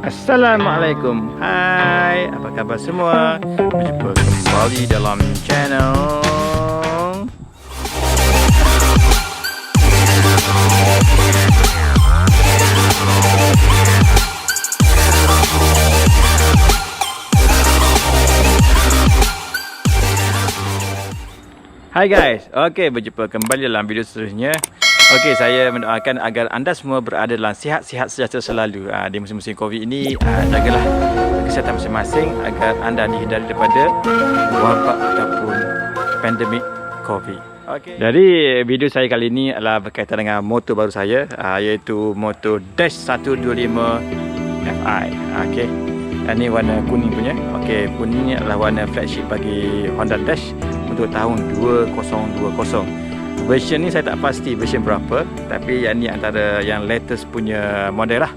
Assalamualaikum. Hai, apa khabar semua? Berjumpa kembali dalam channel Hai guys. Okey, berjumpa kembali dalam video seterusnya. Okey, saya mendoakan agar anda semua berada dalam sihat-sihat sejahtera selalu di musim-musim Covid ini. Jagalah kesihatan masing-masing agar anda dihindari daripada wabak ataupun pandemik Covid. Okey. Jadi video saya kali ini adalah berkaitan dengan motor baru saya, iaitu motor Dash 125 Fi. Okey. Ini warna kuning punya. Okey, kuning ni adalah warna flagship bagi Honda Dash untuk tahun 2020. Version ni saya tak pasti version berapa, tapi yang ni antara yang latest punya model lah.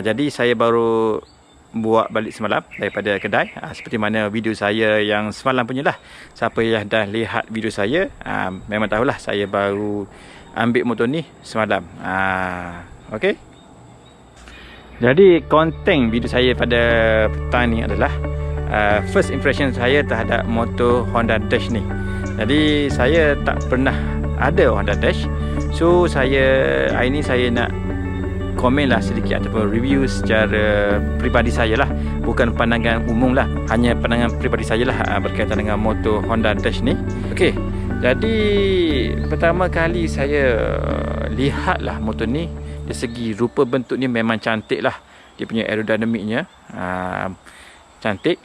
Jadi saya baru buat balik semalam daripada kedai, seperti mana video saya yang semalam punya lah. Siapa yang dah lihat video saya memang tahulah saya baru ambil motor ni semalam. Okey. Jadi konten video saya pada petang ni adalah first impression saya terhadap motor Honda Dash ni. Jadi saya tak pernah ada Honda Dash, so hari ni saya nak komen lah sedikit ataupun review secara peribadi saya lah, bukan pandangan umum lah, hanya pandangan peribadi saya lah berkaitan dengan motor Honda Dash ni. Okey, jadi pertama kali saya lihat lah motor ni, dari segi rupa bentuknya memang cantik lah, dia punya aerodinamiknya cantik.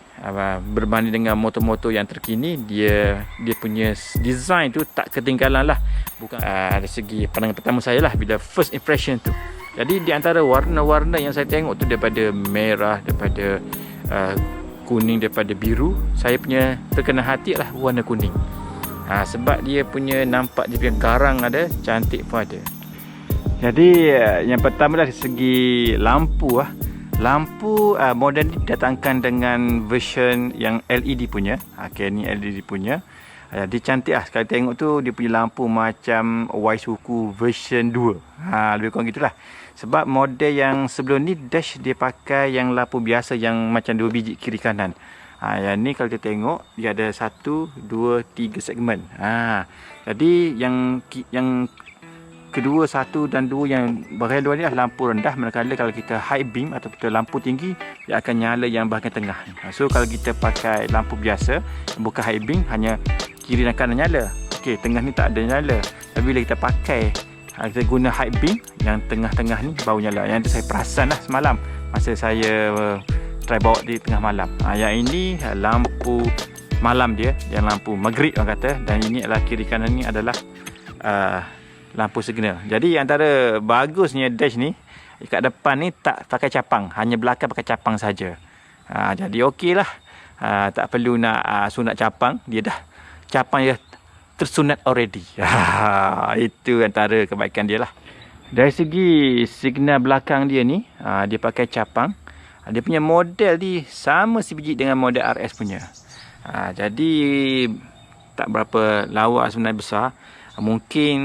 Berbanding dengan motor-motor yang terkini, dia punya design tu tak ketinggalan lah, bukan dari segi pandangan pertama saya lah bila first impression tu. Jadi di antara warna-warna yang saya tengok tu, daripada merah, daripada kuning, daripada biru, saya punya terkena hati lah warna kuning. Sebab dia punya nampak, dia punya garang ada, cantik pun ada. Jadi yang pertama dari segi lampu Lampu model ni didatangkan dengan version yang LED punya. Okey, ni LED punya. Dia cantik lah. Sekali tengok tu dia punya lampu macam Waisuku version 2. Lebih kurang gitulah. Sebab model yang sebelum ni Dash dia pakai yang lampu biasa yang macam 2 biji kiri kanan. Yang ni kalau kita tengok dia ada 1, 2, 3 segmen. Jadi yang kedua, 1 dan 2 yang bahagian luar ni adalah lampu rendah, manakala kalau kita high beam atau kita lampu tinggi, dia akan nyala yang bahagian tengah. So kalau kita pakai lampu biasa, bukan high beam, hanya kiri dan kanan nyala. Okey, tengah ni tak ada nyala. Tapi bila kita pakai, kita guna high beam, yang tengah-tengah ni baru nyala. Yang tu saya perasan lah semalam masa saya try bawa di tengah malam. Yang ini lampu malam dia, yang lampu maghrib orang kata, dan ini adalah kiri kanan ni adalah lampu signal. Jadi antara bagusnya Dash ni, kat depan ni tak pakai capang, hanya belakang pakai capang saja. Jadi okey lah, tak perlu nak sunat capang, dia dah capang dia tersunat already. Itu antara kebaikan dia lah. Dari segi signal belakang dia ni, dia pakai capang. Dia punya model ni sama sebiji dengan model RS punya. Jadi tak berapa lawa sebenarnya besar. Mungkin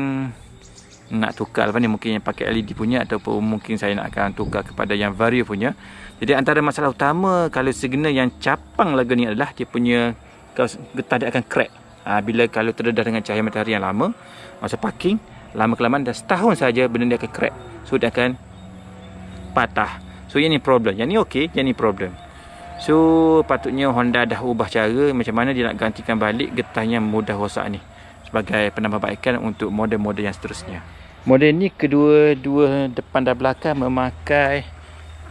nak tukar apa ni, mungkin yang pakai LED punya, ataupun mungkin saya nak akan tukar kepada yang Vario punya. Jadi antara masalah utama kalau signal yang capang lagu ni adalah dia punya getah dia akan crack. Kalau terdedah dengan cahaya matahari yang lama, masa parking lama kelamaan, dah setahun saja benda dia akan crack. So dia akan patah. So yang ni problem. Yang ni okey, yang ni problem. So patutnya Honda dah ubah cara macam mana dia nak gantikan balik getah yang mudah rosak ni, sebagai penambahbaikan untuk model-model yang seterusnya. Model ni kedua-dua depan dan belakang memakai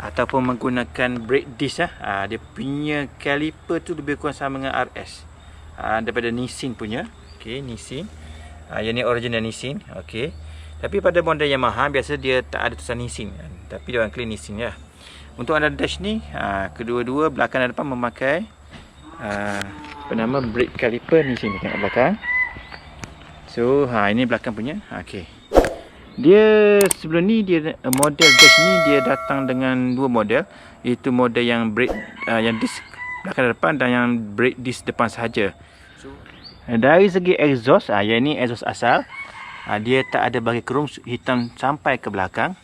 ataupun menggunakan brake disc. Dia punya caliper tu lebih kurang sama dengan RS. Daripada Nissin punya. Okey, Nissin. Yang ni original Nissin. Okey. Tapi pada model Yamaha biasa dia tak ada tulisan Nissin. Tapi dia orang claim Nissin ya. Untuk Honda Dash ni, kedua-dua belakang dan depan memakai brake caliper Nissin. Tengok belakang. So ini belakang punya. Okey. Dia sebelum ni model Dash ni dia datang dengan dua model, iaitu model yang brake yang disc belakang dan depan, dan yang brake disc depan sahaja. So dari segi exhaust, yang ni exhaust asal. Dia tak ada bagi kerum hitam sampai ke belakang.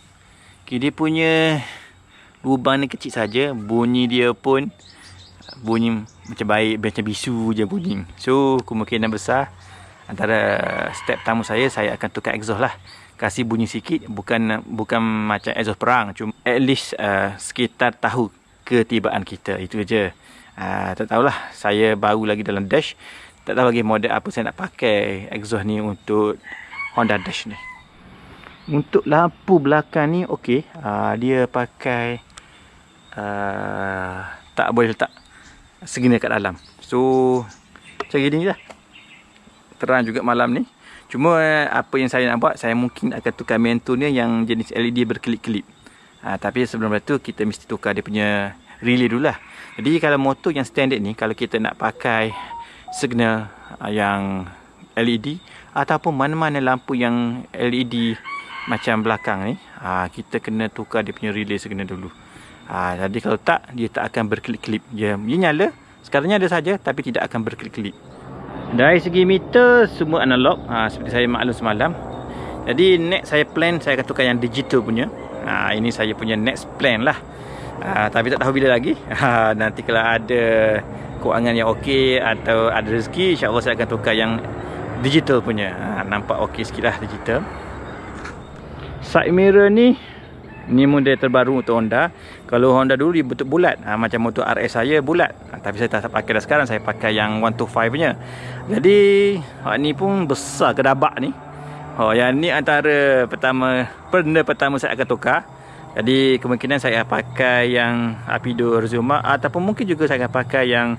Okay, dia punya lubang ni kecil saja, bunyi dia pun bunyi macam baik, macam bisu je bunyi. So kemungkinan besar antara step pertama saya akan tukar exhaust lah. Kasih bunyi sikit, bukan macam exhaust perang, cuma at least sekitar tahu ketibaan kita, itu je. Tak tahulah, saya baru lagi dalam Dash, tak tahu lagi model apa saya nak pakai exhaust ni untuk Honda Dash ni. Untuk lampu belakang ni okey, dia pakai tak boleh letak segini kat dalam. So macam gini lah, terang juga malam ni. Cuma apa yang saya nak buat, saya mungkin akan tukar mentor ni yang jenis LED berkelip-kelip. Tapi sebelum itu kita mesti tukar dia punya relay dulu lah. Jadi kalau motor yang standard ni, kalau kita nak pakai signal yang LED ataupun mana-mana lampu yang LED macam belakang ni, kita kena tukar dia punya relay signal dulu. Jadi kalau tak, dia tak akan berkelip-kelip. Dia nyala, sekarang ada saja, tapi tidak akan berkelip-kelip. Dari segi meter semua analog, seperti saya maklum semalam. Jadi next saya plan, saya akan tukar yang digital punya. Ini saya punya next plan lah. Tapi tak tahu bila lagi. Nanti kalau ada kewangan yang okey atau ada rezeki, insya-Allah saya akan tukar yang digital punya. Nampak okey sikit lah digital. Side mirror ni model terbaru untuk Honda. Kalau Honda dulu dia bentuk bulat, macam motor RS saya bulat, tapi saya tak pakai dah sekarang. Saya pakai yang 125 punya. Jadi ni pun besar kedabak ni. Yang ni antara pertama saya akan tukar. Jadi kemungkinan saya akan pakai yang Rapido Rizoma, ataupun mungkin juga saya akan pakai yang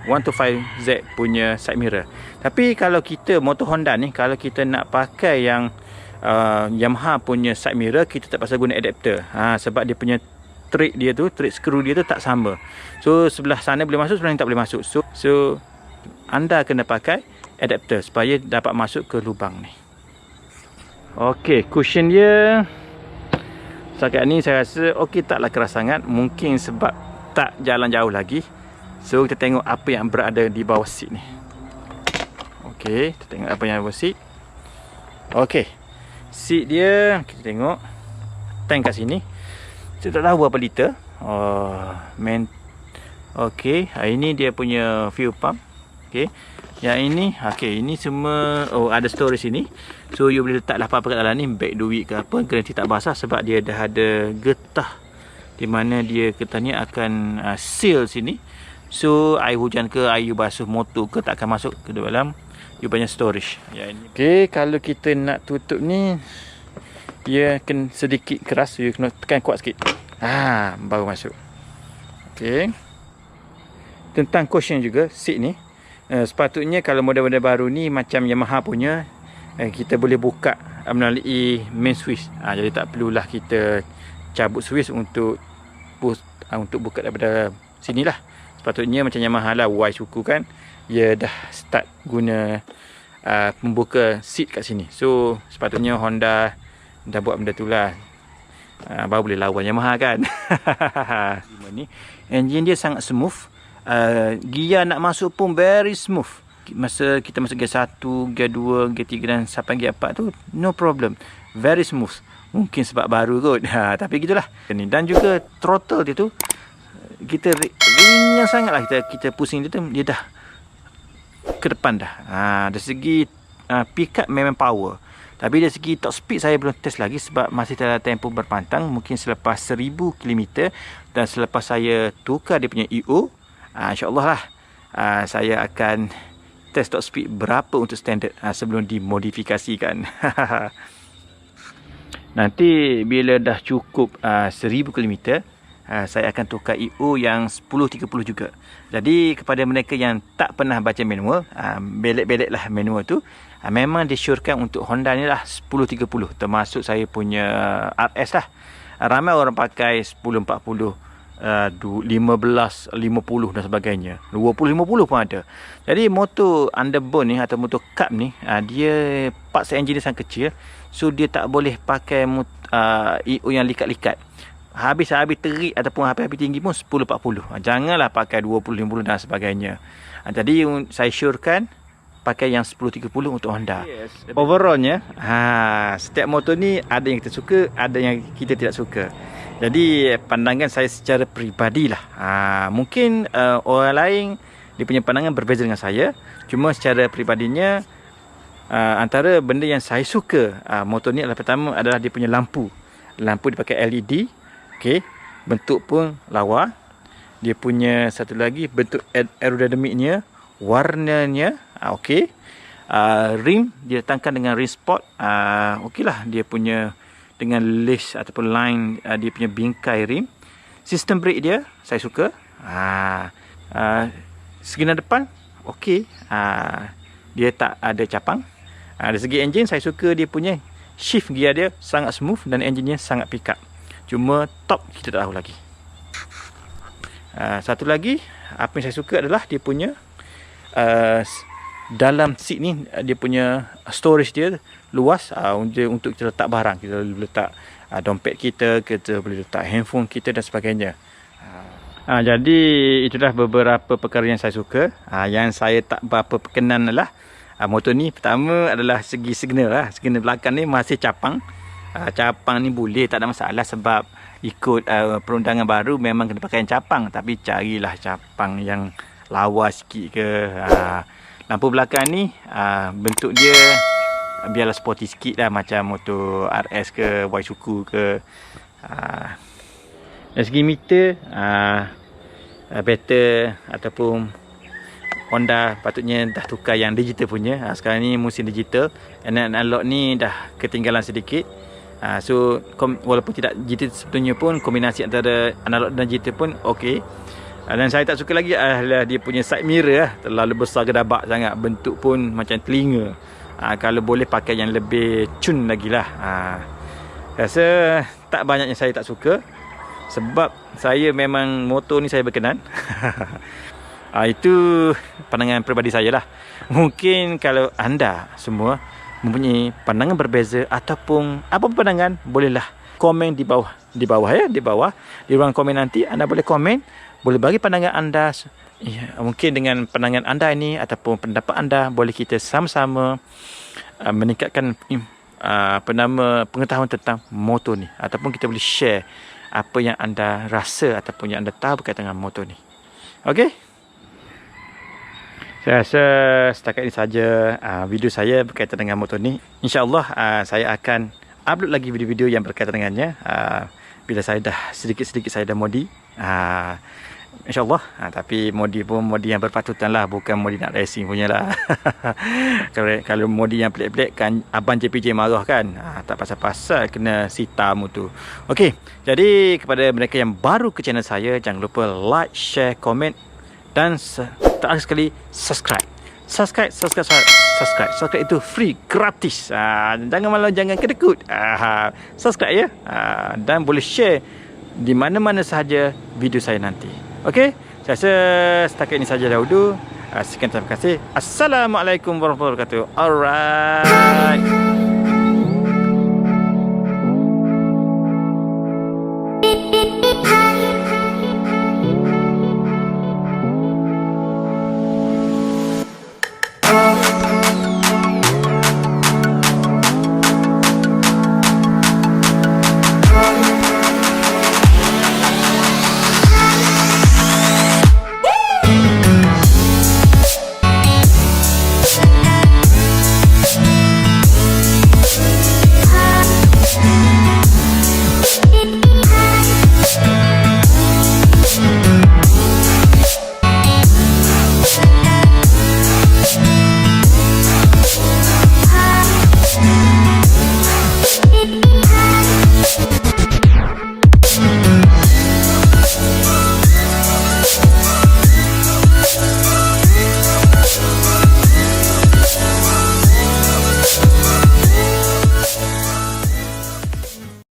125Z punya side mirror. Tapi kalau kita motor Honda ni, kalau kita nak pakai yang Yamaha punya side mirror, kita terpaksa guna adapter. Sebab dia punya thread screw dia tu tak sama. So sebelah sana boleh masuk, sebelah ni tak boleh masuk. So anda kena pakai adapter supaya dapat masuk ke lubang ni. Okey, cushion dia setakat ni saya rasa okey, taklah keras sangat. Mungkin sebab tak jalan jauh lagi. So kita tengok apa yang berada di bawah seat ni. Okey, kita tengok apa yang ada bawah seat. Okey, seat dia kita tengok, tank kat sini. Saya tak tahu berapa liter. Okey, ini dia punya fuel pump. Okey, yang ini, okey, ini semua ada storage sini. So you boleh letak apa-apa kat dalam ni, beg duit ke apa, garanti tak basah sebab dia dah ada getah di mana dia getah ni akan seal sini. So air hujan ke air basuh motor ke tak akan masuk ke dalam. You banyak storage. Okey, kalau kita nak tutup ni, dia akan sedikit keras, you kena tekan kuat sikit. Baru masuk. Okey. Tentang cushion juga, seat ni, sepatutnya kalau model-model baru ni macam Yamaha punya, kita boleh buka melalui main switch. Jadi tak perlulah kita cabut switch untuk buka daripada sinilah. Sepatutnya macam Yamaha lah, Y suku kan, dia dah start guna membuka seat kat sini. So sepatutnya Honda dah buat benda tu lah, baru boleh lawan Yamaha kan. Ni engine dia sangat smooth. Gear nak masuk pun very smooth. Masa kita masuk gear 1, gear 2, gear 3 dan sampai gear 4 tu, no problem, very smooth. Mungkin sebab baru kot. Tapi gitulah. Dan juga throttle dia tu, kita ringan sangat lah. Kita pusing dia tu, dia dah ke depan dah. Dari segi pick up memang power. Tapi dari segi top speed saya belum test lagi sebab masih dalam tempoh berpantang. Mungkin selepas 1000 km dan selepas saya tukar dia punya EO, insyaAllah lah saya akan test top speed berapa untuk standard sebelum dimodifikasikan. Nanti bila dah cukup 1000 km, saya akan tukar EO yang 1030 juga. Jadi kepada mereka yang tak pernah baca manual, belek-belek lah manual tu, memang disyorkan untuk Honda ni lah 1030, termasuk saya punya RS lah. Ramai orang pakai 1040, 15, 50 dan sebagainya, 20-50 pun ada. Jadi motor underbone ni atau motor cup ni, dia parts engine dia sangat kecil. So dia tak boleh pakai EO yang likat-likat. Habis terik ataupun habis tinggi pun 1040. Janganlah pakai 20-50 dan sebagainya. Jadi saya syorkan pakai yang 1030 untuk Honda. Overallnya, setiap motor ni ada yang kita suka, ada yang kita tidak suka. Jadi pandangan saya secara peribadi lah. Mungkin orang lain dia punya pandangan berbeza dengan saya. Cuma secara peribadinya, antara benda yang saya suka motor ni adalah, pertama adalah dia punya lampu. Lampu dipakai LED. Okey. Bentuk pun lawa. Dia punya satu lagi bentuk aerodinamiknya, warnanya okey. Rim dia datangkan dengan rim sport. Okeylah, dia punya dengan lace ataupun line, dia punya bingkai rim. Sistem brake dia saya suka. Seginar depan okey. Dia tak ada capang. Dari segi enjin saya suka dia punya shift gear dia sangat smooth dan enjinnya sangat pick up. Cuma top kita tak tahu lagi. Satu lagi apa yang saya suka adalah dia punya dalam seat ni, dia punya storage dia luas, untuk kita letak barang. Kita boleh letak dompet kita boleh letak handphone kita dan sebagainya. Jadi itulah beberapa perkara yang saya suka. Yang saya tak berapa perkenan adalah motor ni, pertama adalah segi signal lah. Signal belakang ni masih capang. Capang ni boleh, tak ada masalah, sebab ikut perundangan baru memang kena pakai capang. Tapi carilah capang yang lawa sikit ke. Lampu belakang ni bentuk dia biarlah sporty sikit lah, macam motor RS ke Waisuku ke. Dari segi meter, better ataupun Honda patutnya dah tukar yang digital punya. Sekarang ni musim digital, analog ni dah ketinggalan sedikit. So walaupun tidak digital sebetulnya pun, kombinasi antara analog dan digital pun okey. Dan saya tak suka lagi adalah dia punya side mirror terlalu besar gedabak sangat, bentuk pun macam telinga. Kalau boleh pakai yang lebih cun lagi lah. Rasa tak banyak yang saya tak suka, sebab saya memang motor ni saya berkenan. Itu pandangan peribadi saya lah. Mungkin kalau anda semua mempunyai pandangan berbeza ataupun apa pandangan, bolehlah komen di bawah di ruang komen nanti. Anda boleh komen, boleh bagi pandangan anda. Mungkin dengan pandangan anda ini ataupun pendapat anda, boleh kita sama-sama meningkatkan pengetahuan tentang motor ni, ataupun kita boleh share apa yang anda rasa ataupun yang anda tahu berkaitan dengan motor ni. Okey, saya rasa setakat ini saja video saya berkaitan dengan motor ni. InsyaAllah saya akan upload lagi video-video yang berkaitan dengannya bila saya dah sedikit-sedikit saya dah modi. InsyaAllah. Tapi modi pun modi yang berpatutan lah, bukan modi nak racing punya lah. Kalau modi yang pelik-pelik kan abang JPJ marah kan. Tak pasal-pasal kena sita tu. Okey, jadi kepada mereka yang baru ke channel saya, jangan lupa like, share, komen, dan terakhir sekali subscribe. Subscribe itu free, gratis. Jangan malah, jangan kedekut. Subscribe ya. Dan boleh share di mana-mana sahaja video saya nanti. Okey, saya rasa setakat ini saja dahulu. Sekian, terima kasih. Assalamualaikum warahmatullahi wabarakatuh. Alright.